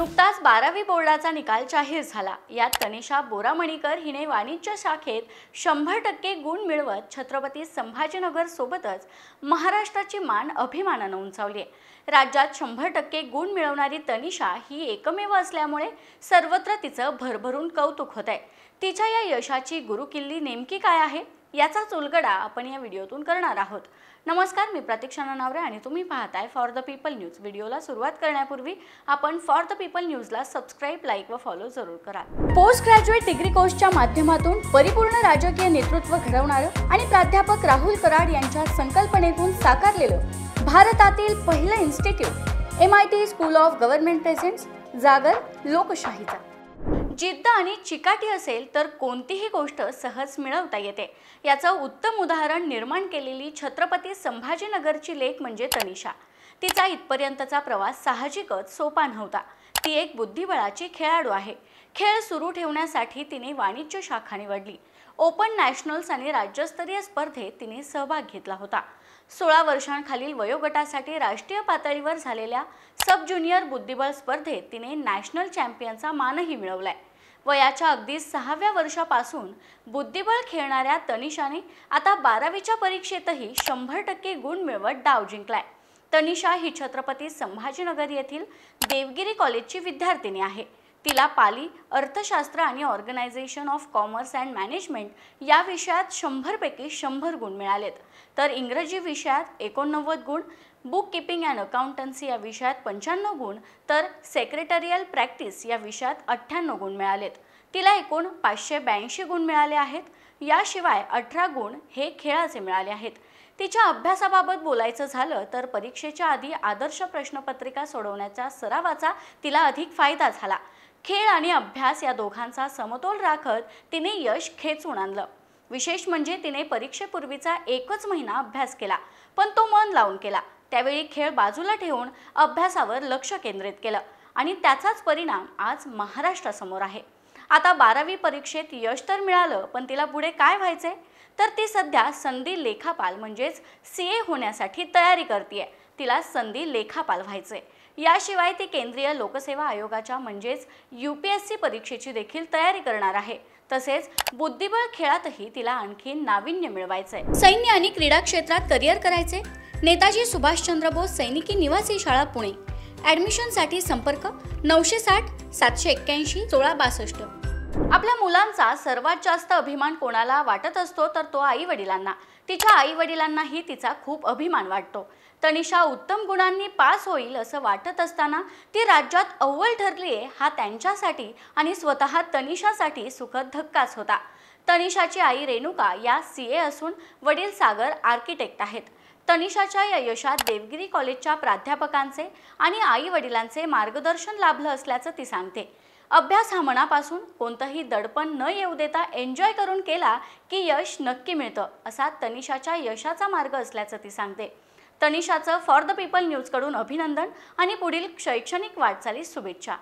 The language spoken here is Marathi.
नुकताच 12वी बोर्डाचा निकाल जाहीर झाला। यात तनिषा बोरामणीकर हिने वाणिज्य शाखेत 100% गुण मिळवत छत्रपती संभाजीनगर सोबतच महाराष्ट्राची मान अभिमानाने उंचावली आहे। राज्यात 100% गुण मिळवणारी तनिषा ही एकमेव असल्यामुळे सर्वत्र तिचं भरभरून कौतुक होत आहे। तिच्या या यशाची गुरुकिल्ली नेमकी काय आहे याचाच उलगडा आपण या व्हिडिओतून करणार आहोत। नमस्कार, मी प्रतीक्षा नानावरे आणि तुम्ही पाहताय फॉर द पीपल न्यूज। व्हिडिओला सुरुवात करण्यापूर्वी आपण फॉर द पीपल न्यूजला सबस्क्राइब, लाईक व फॉलो जरूर करा। पोस्ट ग्रॅज्युएट डिग्री कोर्सच्या माध्यमातून परिपूर्ण राजकीय नेतृत्व घडवणारं आणि प्राध्यापक राहुल कराड यांच्या संकल्पनेतून साकारलेलं भारतातील पहिलं institute MIT school of government presents जागर लोकशाहीचा। जिद्द आणि चिकाटी असेल तर कोणतीही गोष्ट सहज मिळवता येते। याचं उत्तम उदाहरण निर्माण केलेली छत्रपती संभाजीनगरची लेक म्हणजे तनिषा। तिचा इथपर्यंतचा प्रवास साहजिकच सोपा नव्हता। ती एक बुद्धिबळाची खेळाडू आहे। खेळ सुरू ठेवण्यासाठी तिने वाणिज्य शाखा निवडली। ओपन नॅशनल्स आणि राज्यस्तरीय स्पर्धेत तिने सहभाग घेतला होता। 16 वर्षांखालील वयोगटासाठी राष्ट्रीय पातळीवर झालेल्या सब ज्युनियर बुद्धिबळ स्पर्धेत तिने नॅशनल चॅम्पियनचा मानही मिळवलाय। वयाच्या अगदी 6व्या वर्षापासून बुद्धिबळ खेळणाऱ्या तनिषाने आता 12वीच्या परीक्षेतही 100% गुण मिळवत डाव जिंकलाय। तनिषा ही छत्रपती संभाजीनगर येथील देवगिरी कॉलेजची विद्यार्थिनी आहे। तिला पाली, अर्थशास्त्र आणि organisation of commerce and management या विषयात 100 पैकी 100 गुण मिळालेत, तर इंग्रजी विषयात 89 गुण, बुक कीपिंग अँड अकाउंटन्सी या विषयात 95 गुण, तर सेक्रेटरियल प्रॅक्टिस या विषयात 98 गुण मिळालेत। तिला एकूण 582 गुण मिळाले आहेत। याशिवाय 18 गुण हे खेळाचे मिळाले आहेत। तिच्या अभ्यासाबाबत बोलायचं झालं तर परीक्षेच्या आधी आदर्श प्रश्नपत्रिका सोडवण्याच्या सरावाचा तिला अधिक फायदा झाला। खेळ आणि अभ्यास या दोघांचा समतोल राखत तिने यश खेचून आणलं। विशेष म्हणजे तिने परीक्षेपूर्वीचा एकच महिना अभ्यास केला, पण तो मन लावून केला। त्यावेळी खेळ बाजूला ठेवून अभ्यासावर लक्ष केंद्रित केलं आणि त्याचाच परिणाम आज महाराष्ट्रासमोर आहे। आता 12वी परीक्षेत यश तर मिळालं, पण तिला पुढे काय व्हायचंय तर ती सध्या संधी लेखापाल म्हणजेच CA होण्यासाठी तयारी करतेय। तिला संधी लेखापाल व्हायचंय। याशिवाय ती केंद्रीय लोकसेवा आयोगाच्या म्हणजेच UPSC परीक्षेची देखील तयारी करणार आहे। तसेच बुद्धिबळ खेळातही तिला आणखी नाविन्य मिळवायचंय। सैन्य आणि क्रीडा क्षेत्रात करिअर करायचे। नेताजी सुभाषचंद्र बोस सैनिकी निवासी शाळा पुणे। ॲडमिशनसाठी संपर्क 960 781 1662। आपल्या मुलांचा सर्वात जास्त अभिमान कोणाला वाटत असतो तर तो आई वडिलांना। तिच्या आई वडिलांनाही तिचा खूप अभिमान वाटतो। तनिषा उत्तम गुणांनी पास होईल असं वाटत असताना ती राज्यात अव्वल ठरलीये हा त्यांच्यासाठी आणि स्वतः तनिषासाठी सुखद धक्काच होता। तनिषाची आई रेणुका या CA असून वडील सागर आर्किटेक्ट आहेत। तनिषाच्या या यशात देवगिरी कॉलेजच्या प्राध्यापकांचे आणि आई वडिलांचे मार्गदर्शन लाभलं असल्याचं ती सांगते। अभ्यास हा मनापासून कोणतंही दडपण न येऊ देता एन्जॉय करून केला की यश नक्की मिळतं, असा तनिषाच्या यशाचा मार्ग असल्याचं ती सांगते। तनिषाचं फॉर द पीपल न्यूज कडून अभिनंदन आणि पुढील शैक्षणिक वाटचालीस शुभेच्छा।